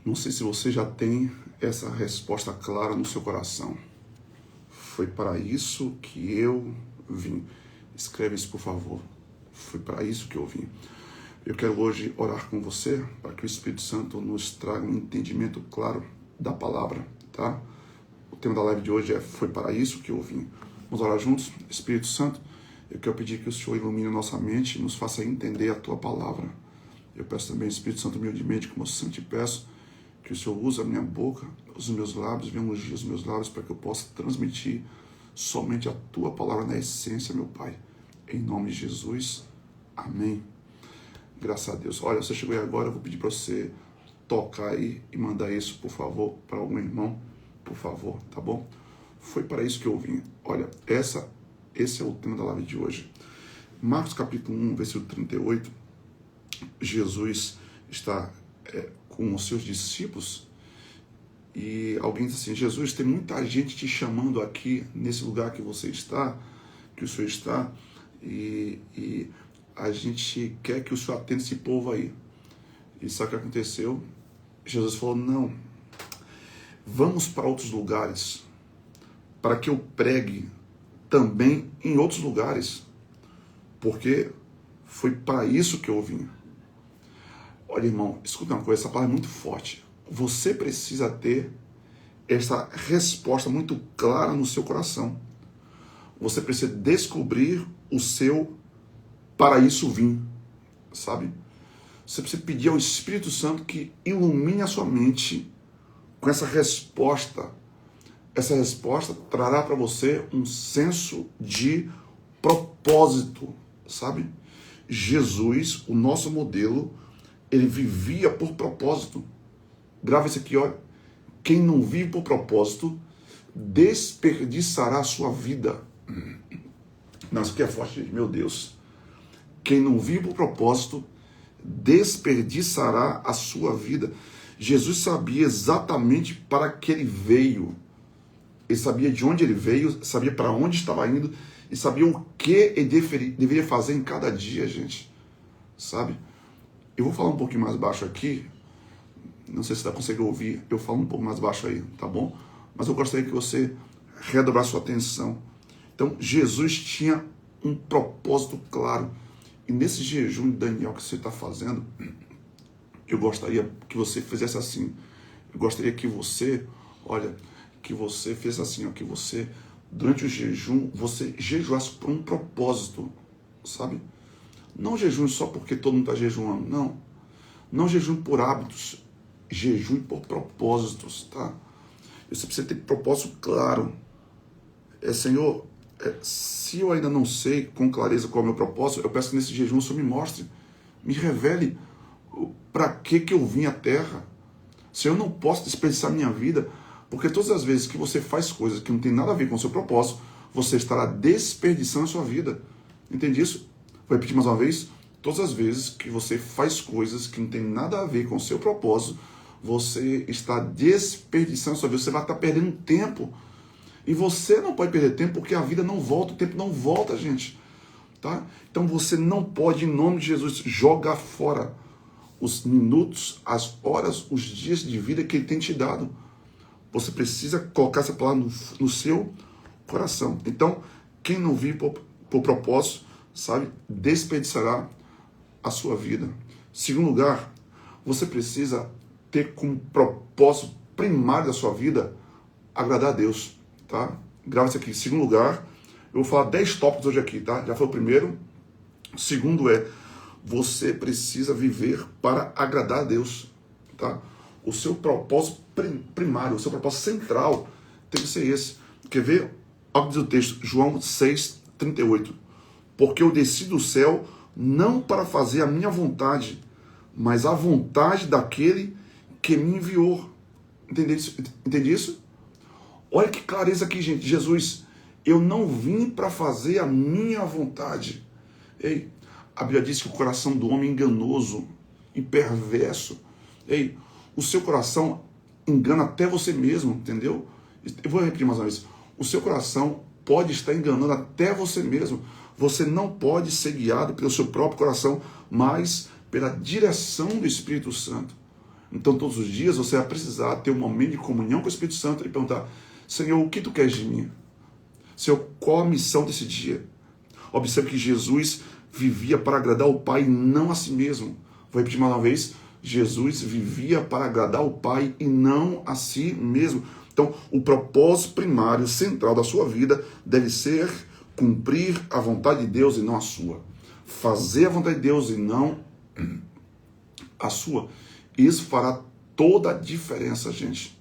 Não sei se você já tem essa resposta clara no seu coração. Foi para isso que eu vim. Escreve isso, por favor. Foi para isso que eu vim. Eu quero hoje orar com você para que o Espírito Santo nos traga um entendimento claro da palavra, tá? O tema da live de hoje é Foi para isso que eu vim. Vamos orar juntos? Espírito Santo, eu quero pedir que o Senhor ilumine a nossa mente e nos faça entender a Tua palavra. Eu peço também, Espírito Santo, humildemente, como eu sempre te peço, que o Senhor use a minha boca, os meus lábios, venha ungir os meus lábios para que eu possa transmitir somente a Tua palavra na essência, meu Pai. Em nome de Jesus. Amém. Graças a Deus. Olha, você chegou aí agora, eu vou pedir para você tocar aí e mandar isso, por favor, para algum irmão, por favor, tá bom? Foi para isso que eu vim. Olha, esse é o tema da live de hoje. Marcos capítulo 1, versículo 38, Jesus está com os seus discípulos e alguém diz assim: Jesus, tem muita gente te chamando aqui nesse lugar que você está, que o Senhor está, e a gente quer que o Senhor atenda esse povo aí. E sabe o que aconteceu? Jesus falou: não, vamos para outros lugares, para que eu pregue também em outros lugares, porque foi para isso que eu vim. Olha, irmão, escuta uma coisa, essa palavra é muito forte. Você precisa ter essa resposta muito clara no seu coração. Você precisa descobrir o seu para isso vim, sabe? Você precisa pedir ao Espírito Santo que ilumine a sua mente com essa resposta. Essa resposta trará para você um senso de propósito, sabe? Jesus, o nosso modelo, ele vivia por propósito. Grava isso aqui, olha. Quem não vive por propósito desperdiçará a sua vida. Não, isso aqui é forte, gente. Meu Deus. Quem não vive por propósito desperdiçará a sua vida. Jesus sabia exatamente para que ele veio. Ele sabia de onde ele veio, sabia para onde estava indo e sabia o que ele deveria fazer em cada dia, gente. Sabe? Eu vou falar um pouquinho mais baixo aqui. Não sei se você consegue ouvir. Eu falo um pouco mais baixo aí, tá bom? Mas eu gostaria que você redobrasse sua atenção. Então, Jesus tinha um propósito claro. E nesse jejum de Daniel que você está fazendo, eu gostaria que você fizesse assim. Eu gostaria que você, olha, que você fizesse assim, ó, que você, durante o jejum, você jejuasse por um propósito, sabe? Não jejum só porque todo mundo está jejuando, não. Não jejum por hábitos, jejum por propósitos, tá? Você precisa ter propósito claro. Senhor, se eu ainda não sei com clareza qual é o meu propósito, eu peço que nesse jejum o Senhor me mostre, me revele para que eu vim à terra. Se eu não posso desperdiçar minha vida, porque todas as vezes que você faz coisas que não tem nada a ver com o seu propósito, você estará desperdiçando a sua vida. Entende isso? Vou repetir mais uma vez. Todas as vezes que você faz coisas que não tem nada a ver com o seu propósito, você está desperdiçando a sua vida. Você vai estar perdendo tempo. E você não pode perder tempo porque a vida não volta, o tempo não volta, gente. Tá? Então você não pode, em nome de Jesus, jogar fora os minutos, as horas, os dias de vida que Ele tem te dado. Você precisa colocar essa palavra no seu coração. Então, quem não vive por propósito, sabe, desperdiçará a sua vida. Segundo lugar, você precisa ter como propósito primário da sua vida agradar a Deus, tá? Grava isso aqui. Segundo lugar, eu vou falar 10 tópicos hoje aqui, tá? Já foi o primeiro. O segundo você precisa viver para agradar a Deus, tá? O seu propósito primário, o seu propósito central tem que ser esse. Quer ver? Olha o que diz o texto, João 6:38. Porque eu desci do céu não para fazer a minha vontade, mas a vontade daquele que me enviou. Entende isso? Olha que clareza aqui, gente. Jesus, eu não vim para fazer a minha vontade. Ei, a Bíblia diz que o coração do homem é enganoso e perverso. Ei, o seu coração engana até você mesmo, entendeu? Eu vou repetir mais uma vez. O seu coração pode estar enganando até você mesmo. Você não pode ser guiado pelo seu próprio coração, mas pela direção do Espírito Santo. Então, todos os dias você vai precisar ter um momento de comunhão com o Espírito Santo e perguntar: Senhor, o que tu queres de mim? Senhor, qual a missão desse dia? Observe que Jesus vivia para agradar o Pai e não a si mesmo. Vou repetir mais uma vez. Jesus vivia para agradar o Pai e não a si mesmo. Então, o propósito primário, central da sua vida deve ser cumprir a vontade de Deus e não a sua. Fazer a vontade de Deus e não a sua. Isso fará toda a diferença, gente.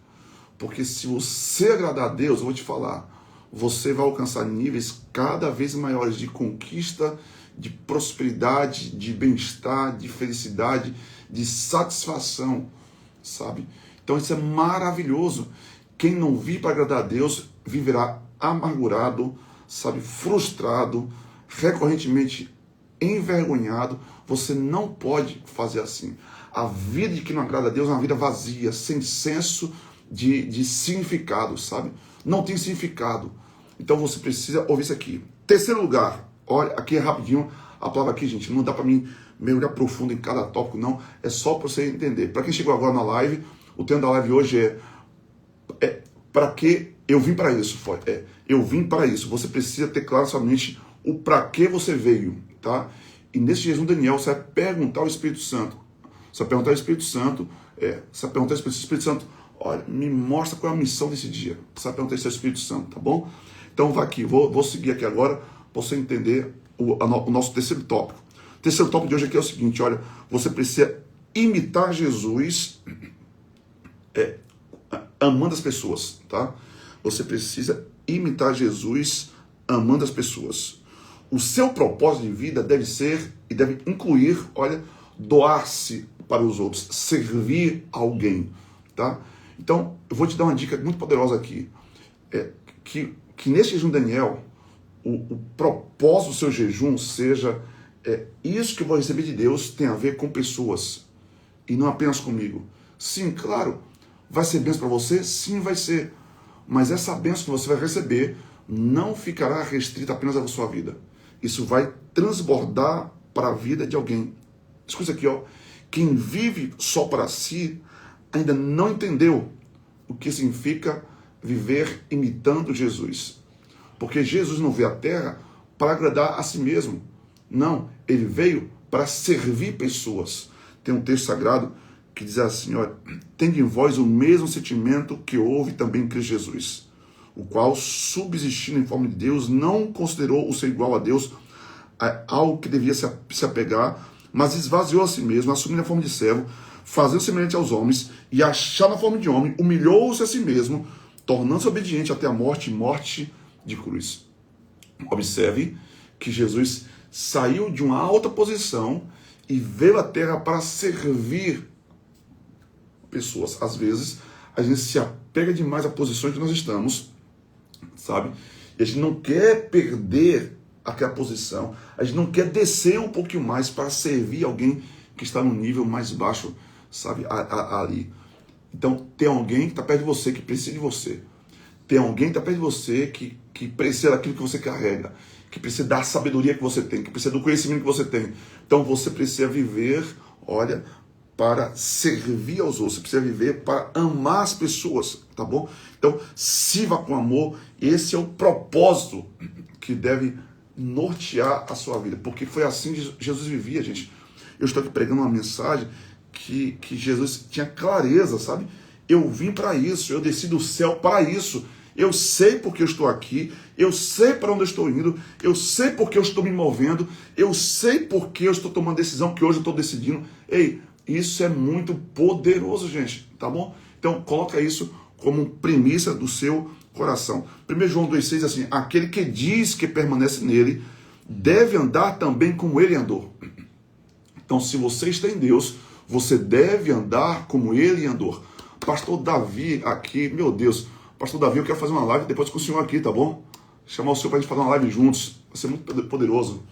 Porque se você agradar a Deus, eu vou te falar, você vai alcançar níveis cada vez maiores de conquista, de prosperidade, de bem-estar, de felicidade, de satisfação, sabe? Então isso é maravilhoso. Quem não vive para agradar a Deus viverá amargurado, sabe, frustrado, recorrentemente envergonhado. Você não pode fazer assim. A vida de quem não agrada a Deus é uma vida vazia, sem senso de significado, sabe? Não tem significado. Então você precisa ouvir isso aqui. Terceiro lugar, olha, aqui é rapidinho a palavra aqui, gente. Não dá para mim mergulhar profundo em cada tópico, não. É só para você entender. Para quem chegou agora na live, o tema da live hoje é para que eu vim para isso. Eu vim para isso. Você precisa ter claro somente o para que você veio, tá? E nesse jejum Daniel, você vai perguntar ao Espírito Santo. Você vai perguntar ao Espírito Santo, você vai perguntar ao Espírito Santo, olha, me mostra qual é a missão desse dia. Você vai perguntar isso ao Espírito Santo, tá bom? Então vai aqui, vou seguir aqui agora para você entender o nosso terceiro tópico. O terceiro tópico de hoje aqui é o seguinte, olha, você precisa imitar Jesus amando as pessoas, tá? Você precisa imitar Jesus amando as pessoas. O seu propósito de vida deve ser e deve incluir, olha, doar-se para os outros, servir alguém, tá? Então, eu vou te dar uma dica muito poderosa aqui, que nesse jejum Daniel, o propósito do seu jejum seja isso que eu vou receber de Deus tem a ver com pessoas e não apenas comigo. Sim, claro, vai ser bênção para você? Sim, vai ser. Mas essa bênção que você vai receber não ficará restrita apenas à sua vida. Isso vai transbordar para a vida de alguém. Escuta aqui, ó. Quem vive só para si ainda não entendeu o que significa viver imitando Jesus. Porque Jesus não veio à terra para agradar a si mesmo. Não, ele veio para servir pessoas. Tem um texto sagrado que diz assim, olha, tende em vós o mesmo sentimento que houve também em Cristo Jesus, o qual, subsistindo em forma de Deus, não considerou o ser igual a Deus algo que devia se apegar, mas esvaziou a si mesmo, assumindo a forma de servo, fazendo semelhante aos homens, e achando a forma de homem, humilhou-se a si mesmo, tornando-se obediente até a morte de cruz. Observe que Jesus saiu de uma alta posição e veio à terra para servir pessoas. Às vezes, a gente se apega demais a posições que nós estamos, sabe? E a gente não quer perder aquela posição, a gente não quer descer um pouquinho mais para servir alguém que está no nível mais baixo, sabe, ali. Então, tem alguém que está perto de você, que precisa de você. Tem alguém que está perto de você que precisa daquilo que você carrega, que precisa da sabedoria que você tem, que precisa do conhecimento que você tem. Então, você precisa viver, olha, para servir aos outros, você precisa viver para amar as pessoas, tá bom? Então, sirva com amor, esse é o propósito que deve nortear a sua vida, porque foi assim que Jesus vivia, gente. Eu estou aqui pregando uma mensagem que Jesus tinha clareza, sabe? Eu vim para isso, eu desci do céu para isso, eu sei porque eu estou aqui, eu sei para onde eu estou indo, eu sei porque eu estou me movendo, eu sei porque eu estou tomando decisão que hoje eu estou decidindo. Ei, isso é muito poderoso, gente, tá bom? Então, coloca isso como premissa do seu coração. 1 João 2,6 assim, aquele que diz que permanece nele, deve andar também como ele andou. Então, se você está em Deus, você deve andar como ele andou. Pastor Davi aqui, meu Deus, Pastor Davi, eu quero fazer uma live depois com o senhor aqui, tá bom? Chamar o senhor para a gente fazer uma live juntos, vai ser muito poderoso.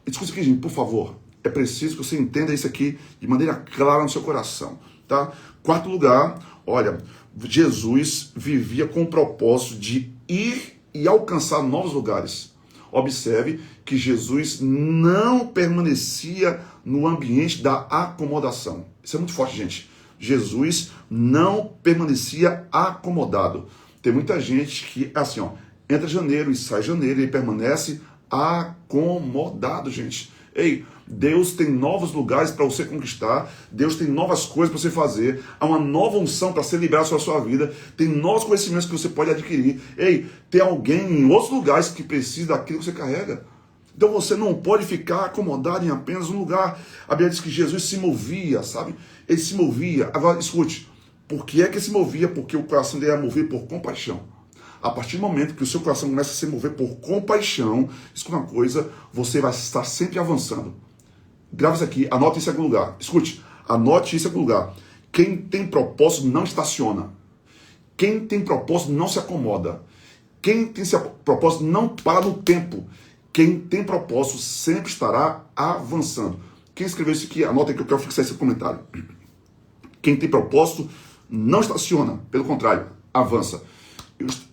Escuta aqui, gente, por favor. É preciso que você entenda isso aqui de maneira clara no seu coração, tá? Quarto lugar, olha, Jesus vivia com o propósito de ir e alcançar novos lugares. Observe que Jesus não permanecia no ambiente da acomodação. Isso é muito forte, gente. Jesus não permanecia acomodado. Tem muita gente que, assim, ó, entra janeiro e sai janeiro e permanece acomodado, gente. Ei, Deus tem novos lugares para você conquistar, Deus tem novas coisas para você fazer, há uma nova unção para ser liberada sobre a sua vida, tem novos conhecimentos que você pode adquirir. Ei, tem alguém em outros lugares que precisa daquilo que você carrega. Então você não pode ficar acomodado em apenas um lugar. A Bíblia diz que Jesus se movia, sabe? Ele se movia. Agora, escute, por que é que ele se movia? Porque o coração dele era movido por compaixão. A partir do momento que o seu coração começa a se mover por compaixão, escuta uma coisa, você vai estar sempre avançando. Grava isso aqui, anote isso em algum lugar. Escute, anote isso em algum lugar. Quem tem propósito não estaciona. Quem tem propósito não se acomoda. Quem tem propósito não para no tempo. Quem tem propósito sempre estará avançando. Quem escreveu isso aqui, anota aí que eu quero fixar esse comentário. Quem tem propósito não estaciona, pelo contrário, avança.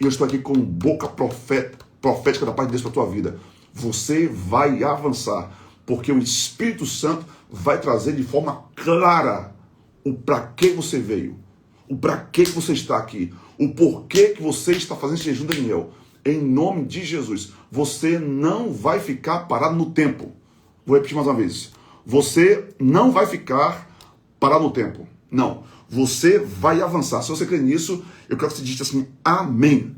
Eu estou aqui com boca profética da parte de Deus para a tua vida. Você vai avançar, porque o Espírito Santo vai trazer de forma clara o para que você veio, o para que você está aqui, o porquê que você está fazendo esse jejum, Daniel. Em nome de Jesus, você não vai ficar parado no tempo. Vou repetir mais uma vez. Você não vai ficar parado no tempo. Não. Você vai avançar. Se você crê nisso, eu quero que você diga assim, amém.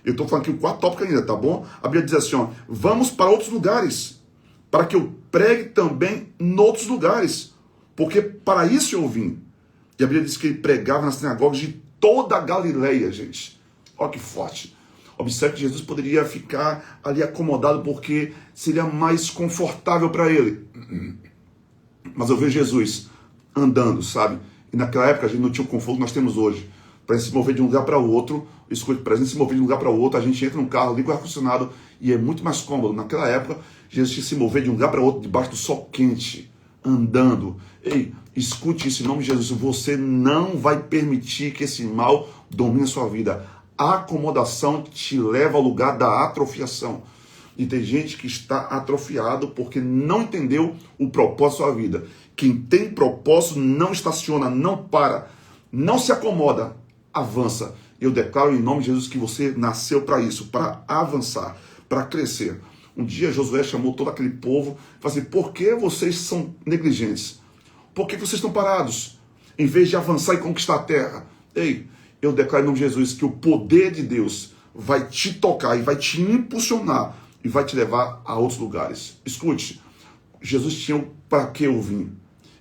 Eu estou falando aqui o 4 tópicos ainda, tá bom? A Bíblia diz assim, ó, vamos para outros lugares, para que eu pregue também em outros lugares, porque para isso eu vim. E a Bíblia diz que ele pregava nas sinagogas de toda a Galileia, gente. Olha que forte. Observe que Jesus poderia ficar ali acomodado porque seria mais confortável para ele. Mas eu vejo Jesus andando, sabe? E naquela época a gente não tinha o conforto que nós temos hoje. Para se mover de um lugar para o outro, escute, para a gente se mover de um lugar para o outro, a gente entra num carro, liga o ar-condicionado e é muito mais cômodo. Naquela época, Jesus tinha que se mover de um lugar para o outro, debaixo do sol quente, andando. Ei, escute isso em nome de Jesus. Você não vai permitir que esse mal domine a sua vida. A acomodação te leva ao lugar da atrofiação. E tem gente que está atrofiado porque não entendeu o propósito da sua vida. Quem tem propósito não estaciona, não para, não se acomoda, avança. Eu declaro em nome de Jesus que você nasceu para isso, para avançar, para crescer. Um dia Josué chamou todo aquele povo e falou assim, por que vocês são negligentes? Por que vocês estão parados? Em vez de avançar e conquistar a terra. Ei, eu declaro em nome de Jesus que o poder de Deus vai te tocar e vai te impulsionar e vai te levar a outros lugares. Escute, Jesus tinha o para que eu vim.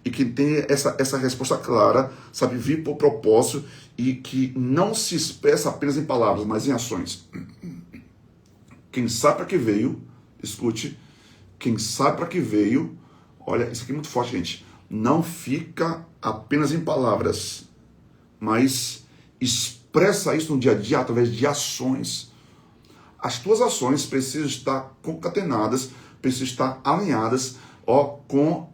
E quem tem essa resposta clara, sabe, vir por propósito e que não se expressa apenas em palavras, mas em ações. Quem sabe para que veio, escute, quem sabe para que veio, olha, isso aqui é muito forte, gente, não fica apenas em palavras, mas expressa isso no dia a dia através de ações. As tuas ações precisam estar concatenadas, precisam estar alinhadas, com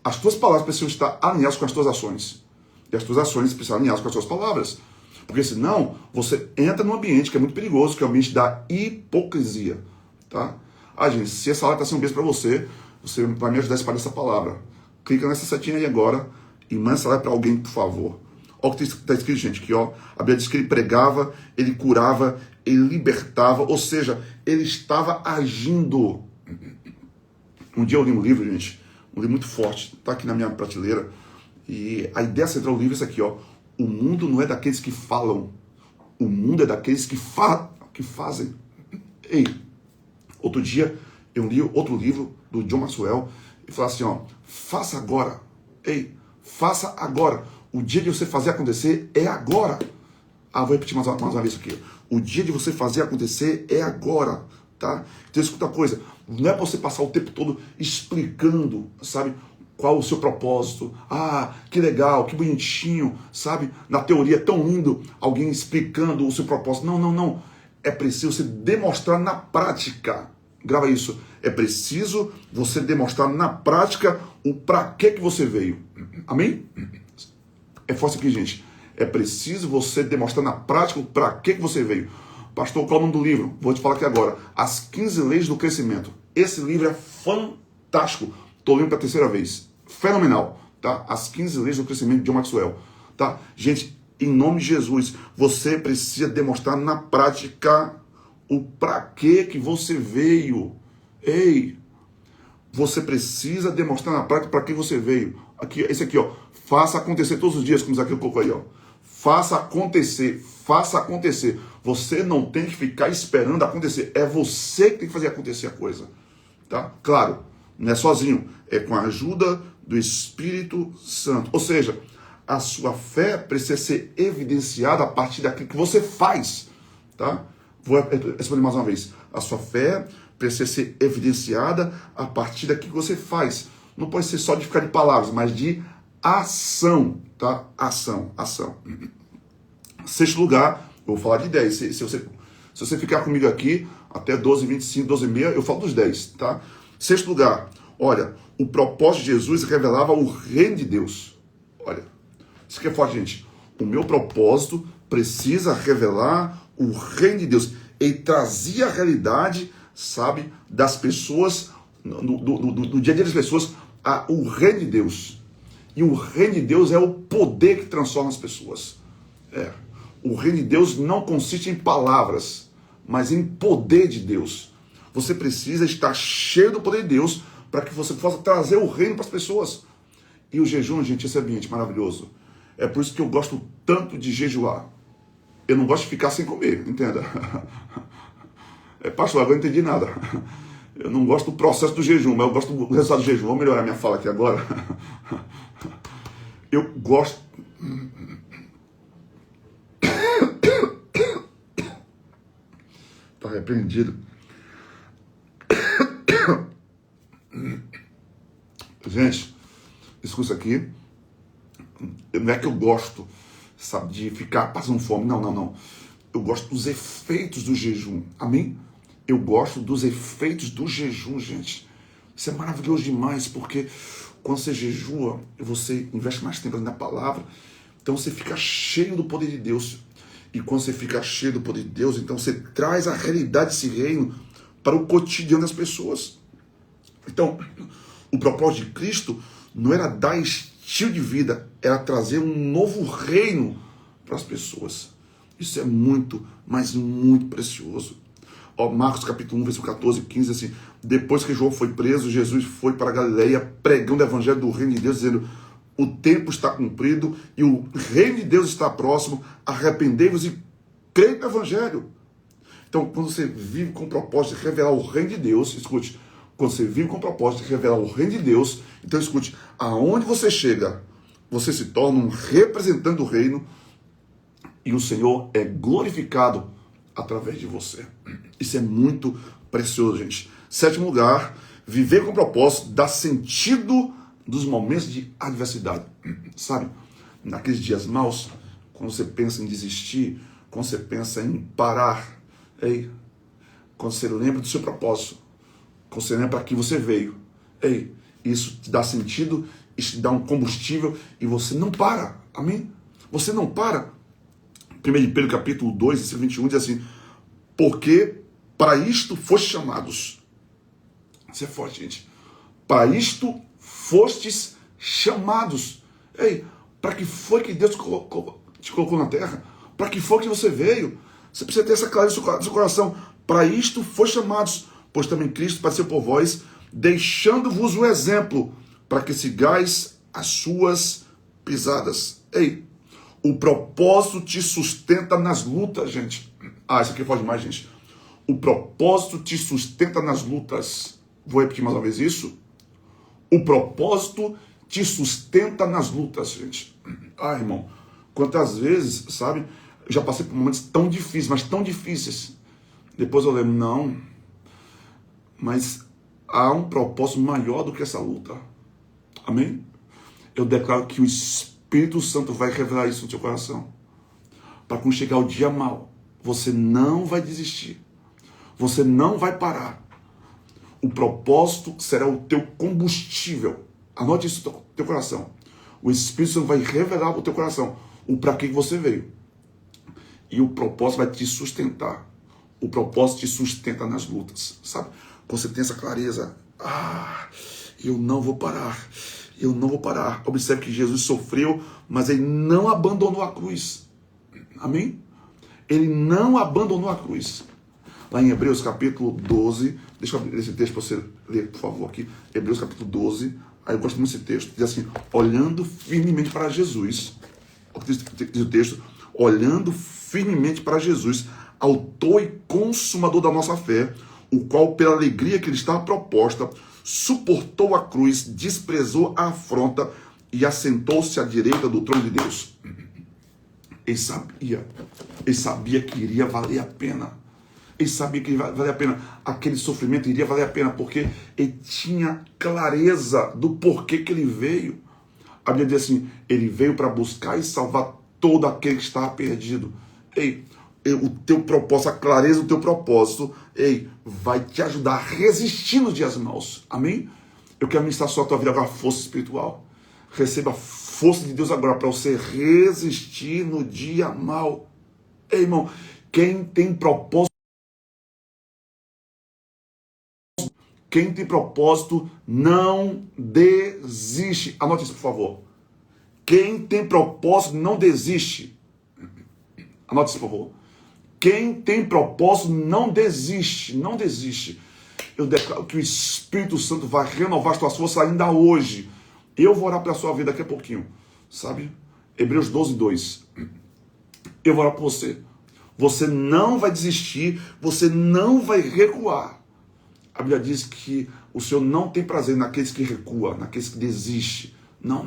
as tuas palavras precisam estar alinhadas com as tuas ações. E as tuas ações precisam estar alinhadas com as tuas palavras. Porque senão, você entra num ambiente que é muito perigoso, que é o ambiente da hipocrisia. Tá? Gente, se essa live está sendo um beijo para você, você vai me ajudar a espalhar essa palavra. Clica nessa setinha aí agora e manda essa live para alguém, por favor. Olha o que está escrito, gente, aqui, ó. A Bíblia diz que ele pregava, ele curava, ele libertava, ou seja, ele estava agindo. Um dia eu li um livro, gente, um livro muito forte, está aqui na minha prateleira, e a ideia central do livro é isso aqui, ó. O mundo não é daqueles que falam, o mundo é daqueles que fazem. Ei, outro dia eu li outro livro do John Maxwell e falou assim, ó, faça agora. Ei, faça agora. O dia de você fazer acontecer é agora. Vou repetir mais uma vez isso aqui. O dia de você fazer acontecer é agora, tá? Então escuta a coisa, não é para você passar o tempo todo explicando, sabe, qual o seu propósito. Que legal, que bonitinho, sabe? Na teoria é tão lindo alguém explicando o seu propósito. Não. É preciso você demonstrar na prática. Grava isso. É preciso você demonstrar na prática o para que você veio. Amém? É forte aqui, gente. É preciso você demonstrar na prática o para que você veio. Pastor, qual é o nome do livro? Vou te falar aqui agora. As 15 Leis do Crescimento. Esse livro é fantástico. Estou lendo pela terceira vez. Fenomenal. tá? As 15 leis do crescimento de John Maxwell, tá? Gente, em nome de Jesus, você precisa demonstrar na prática o para que você veio. Ei, você precisa demonstrar na prática para que você veio. Aqui, esse aqui, ó, faça acontecer todos os dias, como Zaqueu colocou aí, ó. Faça acontecer, faça acontecer. Você não tem que ficar esperando acontecer, é você que tem que fazer acontecer a coisa, tá? Claro, não é sozinho, é com a ajuda do Espírito Santo. Ou seja, a sua fé precisa ser evidenciada a partir daquilo que você faz, tá? Vou responder mais uma vez. A sua fé precisa ser evidenciada a partir daquilo que você faz. Não pode ser só de ficar de palavras, mas de ação, tá? Ação, ação. Sexto lugar, eu vou falar de 10. Se você ficar comigo aqui até 12, 25, 12 e meia, eu falo dos 10, tá? Sexto lugar, olha, o propósito de Jesus revelava o reino de Deus. Olha, isso aqui é forte, gente. O meu propósito precisa revelar o reino de Deus. Ele trazia a realidade, sabe, das pessoas, do dia a dia das pessoas, o reino de Deus. E o reino de Deus é o poder que transforma as pessoas. O reino de Deus não consiste em palavras, mas em poder de Deus. Você precisa estar cheio do poder de Deus para que você possa trazer o reino para as pessoas. E o jejum, gente, esse ambiente maravilhoso. É por isso que eu gosto tanto de jejuar. Eu não gosto de ficar sem comer, entenda? Pastor, agora eu não entendi nada. Eu não gosto do processo do jejum, mas eu gosto do resultado do jejum. Vou melhorar minha fala aqui agora. Eu gosto... Está repreendido. Gente, escuta aqui. Não é que eu gosto, sabe, de ficar passando fome. Não. Eu gosto dos efeitos do jejum. Amém? Eu gosto dos efeitos do jejum, gente. Isso é maravilhoso demais, porque quando você jejua, você investe mais tempo na palavra. Então você fica cheio do poder de Deus. E quando você fica cheio do poder de Deus, então você traz a realidade desse reino para o cotidiano das pessoas. Então, o propósito de Cristo não era dar estilo de vida, era trazer um novo reino para as pessoas. Isso é muito, mas muito precioso. Marcos capítulo 1, versículo 14 e 15, assim, depois que João foi preso, Jesus foi para a Galileia pregando o evangelho do reino de Deus, dizendo: o tempo está cumprido e o reino de Deus está próximo, arrependei-vos e creio no evangelho. Então, quando você vive com o propósito de revelar o reino de Deus, escute, quando você vive com o propósito de revelar o reino de Deus, então escute, aonde você chega, você se torna um representante do reino e o Senhor é glorificado através de você. Isso é muito precioso, gente. Sétimo lugar, viver com o propósito dá sentido dos momentos de adversidade. Sabe, naqueles dias maus, quando você pensa em desistir, quando você pensa em parar, quando você lembra do seu propósito, quando você lembra para que você veio, isso te dá sentido, isso te dá um combustível e você não para, amém? Você não para. 1 Pedro capítulo 2, versículo 21 diz assim: porque para isto fostes chamados. Isso é forte, gente. Para isto fostes chamados. Para que foi que Deus te colocou na terra? Para que foi que você veio? Você precisa ter essa clareza no seu coração. Para isto fostes chamados, pois também Cristo padeceu por vós, deixando-vos o exemplo, para que sigais as suas pisadas. O propósito te sustenta nas lutas, gente. Isso aqui pode mais, gente. O propósito te sustenta nas lutas. Vou repetir mais uma vez isso. O propósito te sustenta nas lutas, gente. Irmão, quantas vezes, sabe, eu já passei por momentos tão difíceis, mas tão difíceis. Depois eu lembro, não, mas há um propósito maior do que essa luta. Amém? Eu declaro que o Espírito Santo vai revelar isso no seu coração. Para quando chegar o dia mau, você não vai desistir. Você não vai parar. O propósito será o teu combustível. Anote isso no teu coração. O Espírito Santo vai revelar para o teu coração o para que você veio. E o propósito vai te sustentar. O propósito te sustenta nas lutas. Sabe? Quando você tem essa clareza. Eu não vou parar. Eu não vou parar. Observe que Jesus sofreu, mas ele não abandonou a cruz. Amém? Ele não abandonou a cruz. Lá em Hebreus capítulo 12, deixa eu abrir esse texto para você ler, por favor, aqui. Hebreus capítulo 12, aí eu gosto muito desse texto. Diz assim, olhando firmemente para Jesus. Diz o texto, olhando firmemente para Jesus, autor e consumador da nossa fé, o qual, pela alegria que lhe estava proposta, suportou a cruz, desprezou a afronta e assentou-se à direita do trono de Deus. Ele sabia que iria valer a pena. Ele sabia que iria valer a pena. Aquele sofrimento iria valer a pena, porque ele tinha clareza do porquê que ele veio. A Bíblia diz assim, ele veio para buscar e salvar todo aquele que estava perdido. O teu propósito, a clareza do teu propósito, vai te ajudar a resistir nos dias maus. Amém? Eu quero ministrar só a tua vida agora, força espiritual. Receba a força de Deus agora para você resistir no dia mau. Ei, irmão, quem tem propósito não desiste. Anote isso, por favor. Quem tem propósito não desiste. Anote isso, por favor. Quem tem propósito não desiste. Não desiste. Eu declaro que o Espírito Santo vai renovar as tuas forças ainda hoje. Eu vou orar pela sua vida daqui a pouquinho. Sabe? Hebreus 12, 2. Eu vou orar por você. Você não vai desistir. Você não vai recuar. A Bíblia diz que o Senhor não tem prazer naqueles que recuam, naqueles que desistem. Não.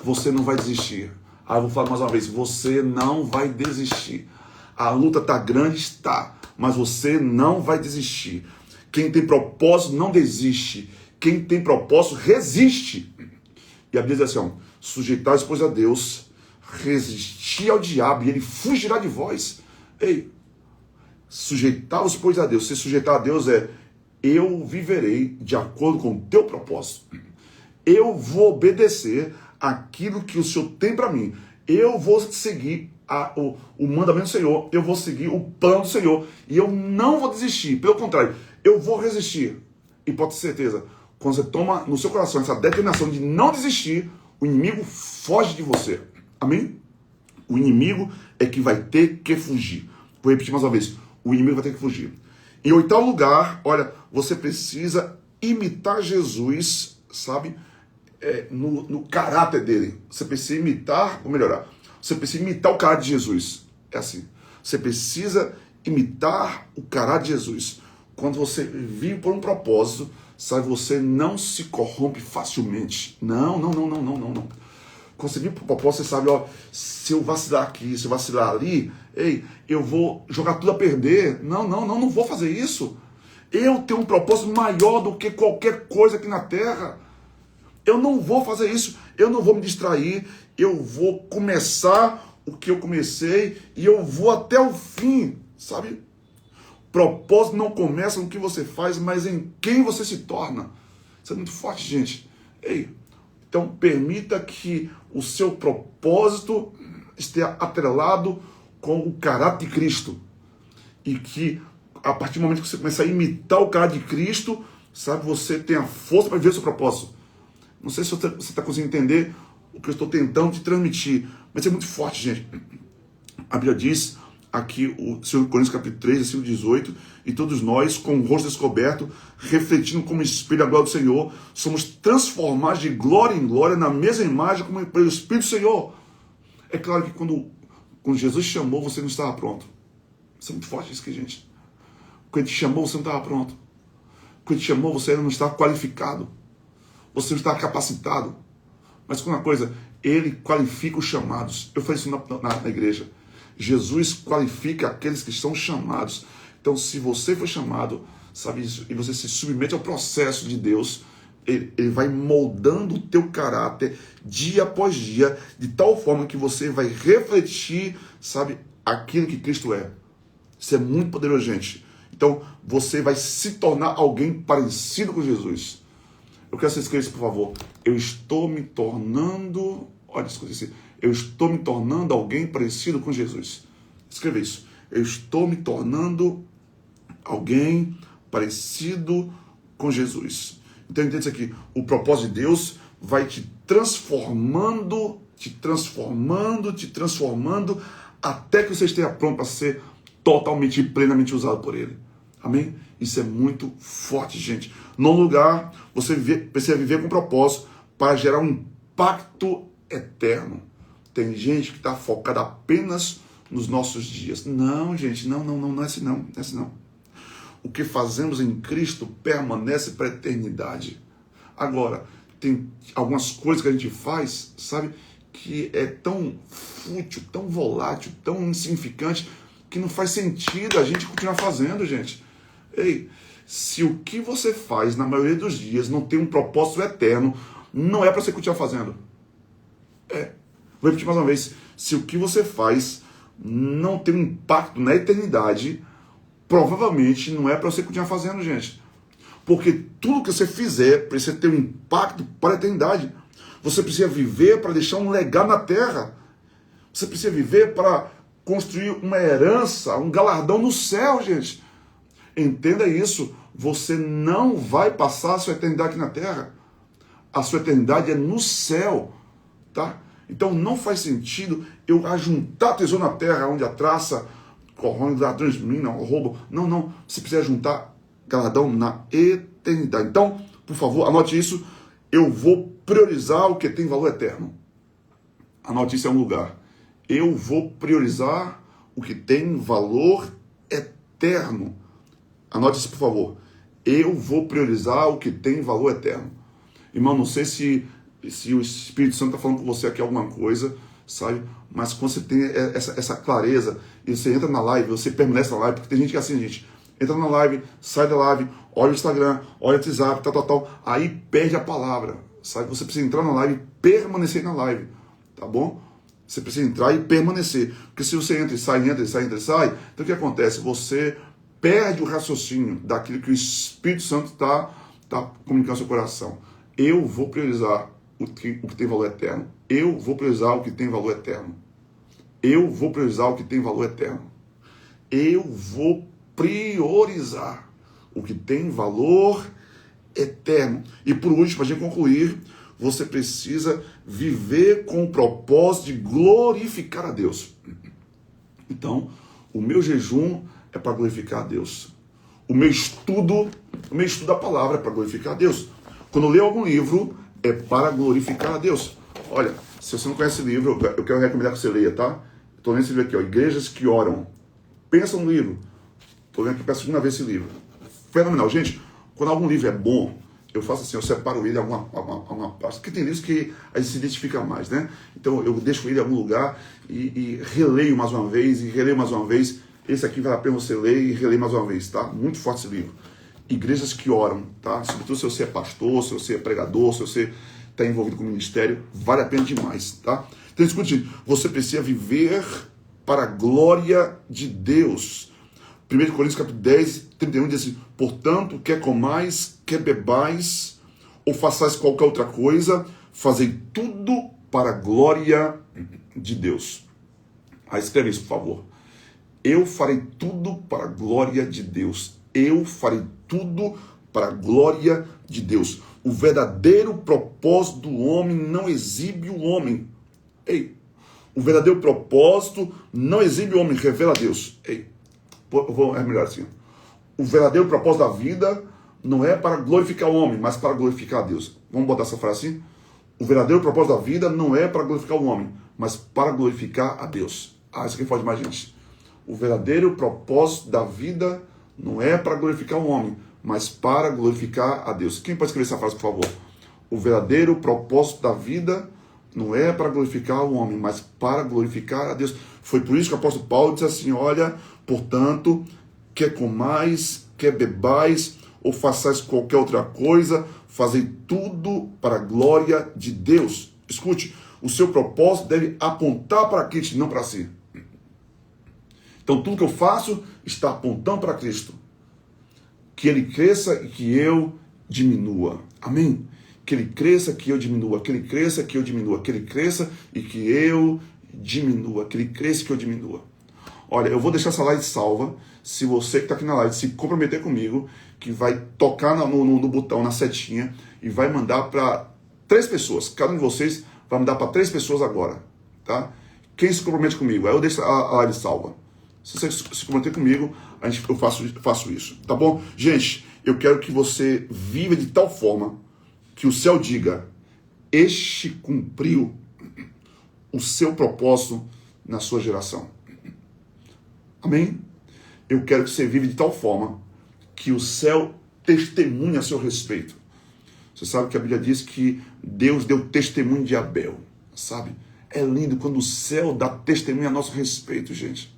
Você não vai desistir. Eu vou falar mais uma vez. Você não vai desistir. A luta está grande, está. Mas você não vai desistir. Quem tem propósito não desiste. Quem tem propósito resiste. E a Bíblia diz assim, sujeitar-vos, pois, a Deus, resistir ao diabo e ele fugirá de vós. Sujeitar-vos, pois, a Deus. Se sujeitar a Deus eu viverei de acordo com o teu propósito. Eu vou obedecer aquilo que o Senhor tem para mim. Eu vou seguir o mandamento do Senhor. Eu vou seguir o plano do Senhor. E eu não vou desistir. Pelo contrário, eu vou resistir. E pode ter certeza, quando você toma no seu coração essa determinação de não desistir, o inimigo foge de você. Amém? O inimigo é que vai ter que fugir. Vou repetir mais uma vez. O inimigo vai ter que fugir. Em oitavo lugar, olha, você precisa imitar Jesus, sabe? No caráter dele. Você precisa imitar, ou melhorar, você precisa imitar o caráter de Jesus. É assim. Você precisa imitar o caráter de Jesus. Quando você vive por um propósito, sabe, você não se corrompe facilmente. Não. Quando você vive por propósito, você sabe, se eu vacilar aqui, se eu vacilar ali, eu vou jogar tudo a perder. Não vou fazer isso. Eu tenho um propósito maior do que qualquer coisa aqui na terra. Eu não vou fazer isso. Eu não vou me distrair. Eu vou começar o que eu comecei e eu vou até o fim, sabe? Propósito não começa no que você faz, mas em quem você se torna. Isso é muito forte, gente. Então, permita que o seu propósito esteja atrelado com o caráter de Cristo. E que, a partir do momento que você começar a imitar o caráter de Cristo, sabe, você tenha força para viver o seu propósito. Não sei se você está conseguindo entender o que eu estou tentando te transmitir, mas é muito forte, gente. A Bíblia diz, aqui, o 2 Coríntios capítulo 3, versículo 18, e todos nós, com o rosto descoberto, refletindo como espelho a glória do Senhor, somos transformados de glória em glória na mesma imagem como pelo Espírito do Senhor. É claro que quando Jesus chamou, você não estava pronto. Isso é muito forte isso aqui, gente. Quando ele te chamou, você não estava pronto. Quando ele te chamou, você ainda não estava qualificado. Você não estava capacitado. Mas com uma coisa, ele qualifica os chamados. Eu falei isso na igreja. Jesus qualifica aqueles que são chamados. Então, se você foi chamado, sabe isso, e você se submete ao processo de Deus, ele vai moldando o teu caráter dia após dia, de tal forma que você vai refletir, sabe, aquilo que Cristo é. Isso é muito poderoso, gente. Então, você vai se tornar alguém parecido com Jesus. Eu quero que você escreva isso, por favor. Eu estou me tornando... Olha, escuta isso. Eu estou me tornando alguém parecido com Jesus. Escreva isso. Eu estou me tornando alguém parecido com Jesus. Então, entende isso aqui. O propósito de Deus vai te transformando, até que você esteja pronto para ser totalmente e plenamente usado por Ele. Amém? Isso é muito forte, gente. No lugar, você precisa viver com propósito para gerar um impacto eterno. Tem gente que está focada apenas nos nossos dias. Não, gente, não é assim não, não é assim não. O que fazemos em Cristo permanece para a eternidade. Agora, tem algumas coisas que a gente faz, sabe, que é tão fútil, tão volátil, tão insignificante, que não faz sentido a gente continuar fazendo, gente. Ei, se o que você faz na maioria dos dias não tem um propósito eterno, não é para você continuar fazendo. Vou repetir mais uma vez. Se o que você faz não tem um impacto na eternidade, provavelmente não é para você continuar fazendo, gente. Porque tudo que você fizer precisa ter um impacto para a eternidade. Você precisa viver para deixar um legado na terra. Você precisa viver para construir uma herança, um galardão no céu, gente. Entenda isso. Você não vai passar a sua eternidade aqui na terra. A sua eternidade é no céu, tá? Então não faz sentido eu ajuntar tesouro na terra, onde a traça, corrompe, ladrões minam, roubam. Não. Você precisa juntar galardão na eternidade. Então, por favor, anote isso. Eu vou priorizar o que tem valor eterno. Anote isso em um lugar. Eu vou priorizar o que tem valor eterno. Anote isso, por favor. Eu vou priorizar o que tem valor eterno. Irmão, não sei se o Espírito Santo está falando com você aqui alguma coisa, sabe? Mas quando você tem essa clareza, e você entra na live, você permanece na live, porque tem gente que é assim, gente, entra na live, sai da live, olha o Instagram, olha o WhatsApp, tal, aí perde a palavra, sabe? Você precisa entrar na live e permanecer na live, tá bom? Você precisa entrar e permanecer, porque se você entra e sai, então o que acontece? Você perde o raciocínio daquilo que o Espírito Santo está comunicando ao seu coração. Eu vou priorizar o que tem valor eterno. Eu vou priorizar o que tem valor eterno. Eu vou priorizar o que tem valor eterno. Eu vou priorizar o que tem valor eterno. E por último, para a gente concluir, você precisa viver com o propósito de glorificar a Deus. Então, o meu jejum é para glorificar a Deus. O meu estudo da palavra é para glorificar a Deus. Quando eu leio algum livro, é para glorificar a Deus. Olha, se você não conhece esse livro, eu quero recomendar que você leia, tá? Estou lendo esse livro aqui, ó, Igrejas que Oram. Pensa no livro. Estou lendo aqui pela segunda vez esse livro. Fenomenal. Gente, quando algum livro é bom, eu faço assim, eu separo ele em alguma parte. Porque tem livros que a gente se identifica mais, né? Então eu deixo ele em algum lugar e releio mais uma vez, Esse aqui vale a pena você ler e reler mais uma vez, tá? Muito forte esse livro. Igrejas que Oram, tá? Sobretudo se você é pastor, se você é pregador, se você está envolvido com o ministério, vale a pena demais, tá? Então, escute, você precisa viver para a glória de Deus. 1 Coríntios capítulo 10, 31 diz assim: portanto, quer comais, quer bebais, ou façais qualquer outra coisa, fazei tudo para a glória de Deus. Escreve isso, por favor. Eu farei tudo para a glória de Deus. Eu farei tudo para a glória de Deus. O verdadeiro propósito do homem não exibe o homem. O verdadeiro propósito não exibe o homem, revela a Deus. É melhor assim. O verdadeiro propósito da vida não é para glorificar o homem, mas para glorificar a Deus. Vamos botar essa frase assim? O verdadeiro propósito da vida não é para glorificar o homem, mas para glorificar a Deus. Isso aqui pode mais, gente. O verdadeiro propósito da vida não é para glorificar o homem, mas para glorificar a Deus. Quem pode escrever essa frase, por favor? O verdadeiro propósito da vida não é para glorificar o homem, mas para glorificar a Deus. Foi por isso que o apóstolo Paulo disse assim: olha, portanto, quer comais, quer bebais, ou façais qualquer outra coisa, fazei tudo para a glória de Deus. Escute, o seu propósito deve apontar para Cristo, não para si. Então, tudo que eu faço está apontando para Cristo. Que Ele cresça e que eu diminua. Amém? Que Ele cresça, que eu diminua. Que Ele cresça, que eu diminua. Que Ele cresça e que eu diminua. Que Ele cresça e que eu diminua. Olha, eu vou deixar essa live salva. Se você que está aqui na live se comprometer comigo, que vai tocar no botão, na setinha, e vai mandar para 3 pessoas. Cada um de vocês vai mandar para 3 pessoas agora, tá? Quem se compromete comigo? Aí eu deixo a live salva. Se você se comprometer comigo, eu faço isso, tá bom? Gente, eu quero que você viva de tal forma que o céu diga: este cumpriu o seu propósito na sua geração. Amém? Eu quero que você viva de tal forma que o céu testemunhe a seu respeito. Você sabe que a Bíblia diz que Deus deu testemunho de Abel, sabe? É lindo quando o céu dá testemunho a nosso respeito, gente.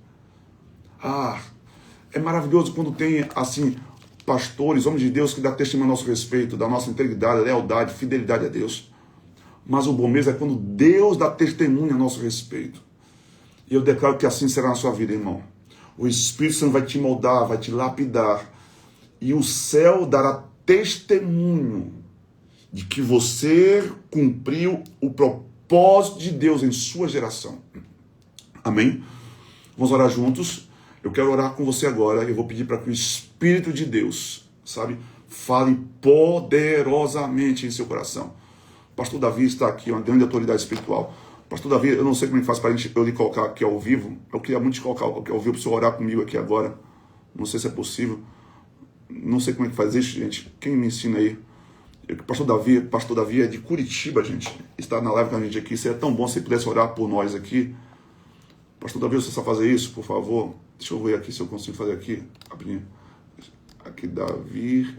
É maravilhoso quando tem, assim, pastores, homens de Deus que dão testemunho a nosso respeito, da nossa integridade, lealdade, fidelidade a Deus. Mas o bom mesmo é quando Deus dá testemunho a nosso respeito. E eu declaro que assim será na sua vida, irmão. O Espírito Santo vai te moldar, vai te lapidar. E o céu dará testemunho de que você cumpriu o propósito de Deus em sua geração. Amém? Vamos orar juntos. Eu quero orar com você agora. Eu vou pedir para que o Espírito de Deus, sabe, fale poderosamente em seu coração. Pastor Davi está aqui, uma grande autoridade espiritual. Pastor Davi, eu não sei como é que faz para eu lhe colocar aqui ao vivo. Eu queria muito te colocar aqui ao vivo para o senhor orar comigo aqui agora. Não sei se é possível. Não sei como é que faz isso, gente. Quem me ensina aí? Pastor Davi é de Curitiba, gente. Está na live com a gente aqui. Seria tão bom se pudesse orar por nós aqui. Pastor Davi, você sabe fazer isso, por favor? Deixa eu ver aqui se eu consigo fazer aqui. Abrir. Aqui, Davi.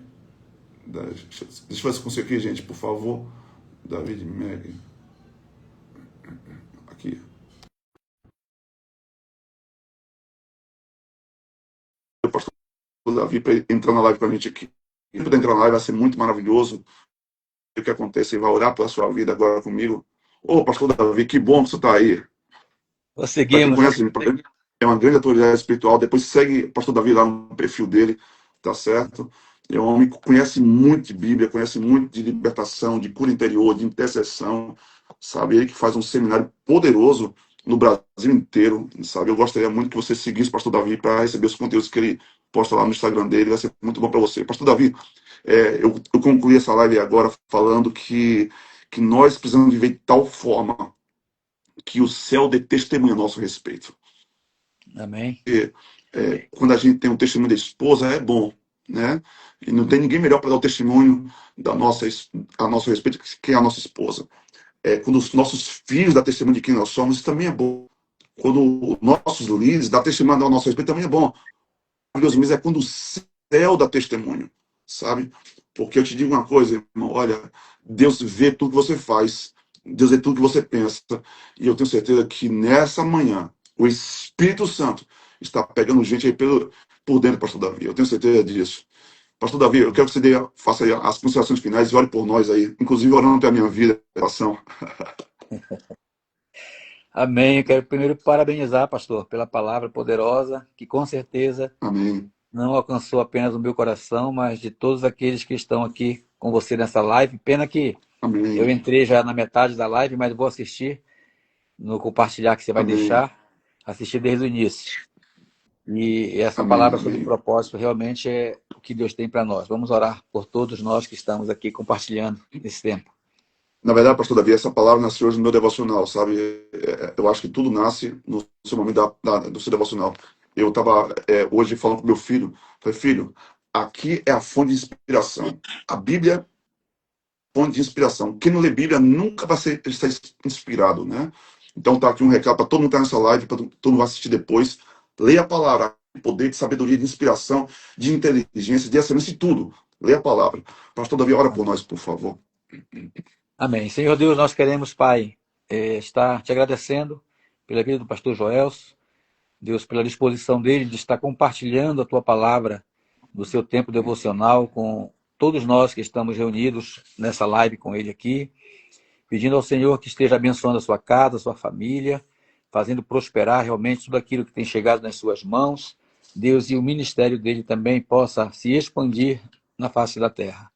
Deixa eu ver se eu consigo aqui, gente, por favor. David Meg. Aqui. O pastor Davi para entrar na live com a gente aqui. Se puder entrar na live, vai ser muito maravilhoso. O que acontece? Ele vai orar pela sua vida agora comigo. Ô, pastor Davi, que bom que você está aí. Para quem conhece, é uma grande autoridade espiritual. Depois segue o pastor Davi lá no perfil dele, tá certo? É um homem que conhece muito de Bíblia, conhece muito de libertação, de cura interior, de intercessão, sabe? Ele que faz um seminário poderoso no Brasil inteiro, sabe? Eu gostaria muito que você seguisse o pastor Davi para receber os conteúdos que ele posta lá no Instagram dele, vai ser muito bom para você. Pastor Davi, eu concluí essa live agora falando que nós precisamos viver de tal forma que o céu dê testemunho a nosso respeito. Amém. Quando a gente tem um testemunho da esposa, é bom, né? E não tem ninguém melhor para dar o testemunho a nosso respeito que a nossa esposa. Quando os nossos filhos dão testemunho de quem nós somos, isso também é bom. Quando os nossos líderes dão testemunho ao nosso respeito, também é bom. Maravilhoso mesmo é quando o céu dá testemunho, sabe? Porque eu te digo uma coisa, irmão, olha, Deus vê tudo que você faz, Deus vê tudo que você pensa, e eu tenho certeza que nessa manhã, o Espírito Santo está pegando gente aí por dentro, pastor Davi, eu tenho certeza disso. Pastor Davi, eu quero que você faça aí as considerações finais e ore por nós aí, inclusive orando pela minha vida, oração. Amém. Eu quero primeiro parabenizar, pastor, pela palavra poderosa, que com certeza Amém. não alcançou apenas o meu coração, mas de todos aqueles que estão aqui com você nessa live. Pena que eu Amém. entrei já na metade da live, mas vou assistir no compartilhar que você vai Amém. deixar, assistir desde o início. E essa Amém. palavra sobre Amém. propósito realmente é o que Deus tem para nós. Vamos orar por todos nós que estamos aqui compartilhando esse tempo. Na verdade, pastor Davi, essa palavra nasceu hoje no meu devocional, sabe? Eu acho que tudo nasce no seu momento do seu devocional. Eu estava hoje falando com meu filho, falei, filho, aqui é a fonte de inspiração. A Bíblia é a fonte de inspiração. Quem não lê Bíblia nunca vai ser inspirado, né? Então tá aqui um recado para todo mundo que está nessa live, para todo mundo assistir depois. Leia a palavra, poder de sabedoria, de inspiração, de inteligência, de excelência, de tudo. Leia a palavra. Pastor Davi, ora por nós, por favor. Amém. Senhor Deus, nós queremos, Pai, estar te agradecendo pela vida do pastor Joelso, Deus, pela disposição dele de estar compartilhando a tua palavra do seu tempo devocional com todos nós que estamos reunidos nessa live com ele aqui, pedindo ao Senhor que esteja abençoando a sua casa, a sua família, fazendo prosperar realmente tudo aquilo que tem chegado nas suas mãos, Deus, e o ministério dele também possa se expandir na face da terra.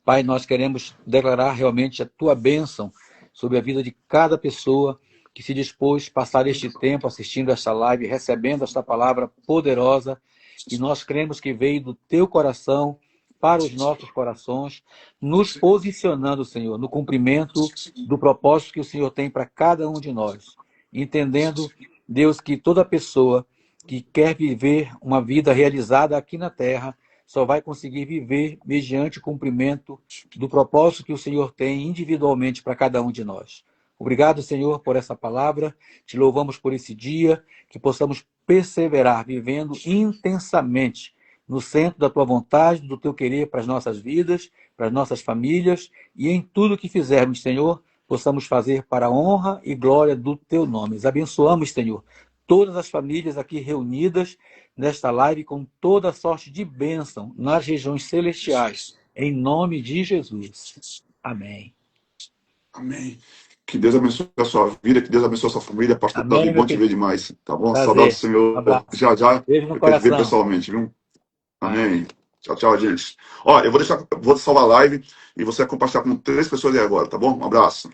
Pai, nós queremos declarar realmente a tua bênção sobre a vida de cada pessoa que se dispôs a passar este tempo assistindo esta live, recebendo esta palavra poderosa, e nós cremos que veio do teu coração para os nossos corações, nos posicionando, Senhor, no cumprimento do propósito que o Senhor tem para cada um de nós. Entendendo, Deus, que toda pessoa que quer viver uma vida realizada aqui na terra só vai conseguir viver mediante o cumprimento do propósito que o Senhor tem individualmente para cada um de nós. Obrigado, Senhor, por essa palavra. Te louvamos por esse dia, que possamos perseverar vivendo intensamente no centro da tua vontade, do teu querer para as nossas vidas, para as nossas famílias e em tudo que fizermos, Senhor, possamos fazer para a honra e glória do teu nome. Abençoamos, Senhor, todas as famílias aqui reunidas nesta live com toda sorte de bênção nas regiões celestiais, em nome de Jesus. Amém. Amém. Que Deus abençoe a sua vida, que Deus abençoe a sua família. Pastor Davi, Amém, meu bom te ver querido. demais, tá bom? Saudade do Prazer. Um Senhor. abraço. Já, já, Beijo no eu quero te ver coração. pessoalmente, viu? Amém. Amém. Tchau, tchau, gente. Ó, eu vou salvar a live e você vai compartilhar com 3 pessoas aí agora, tá bom? Um abraço.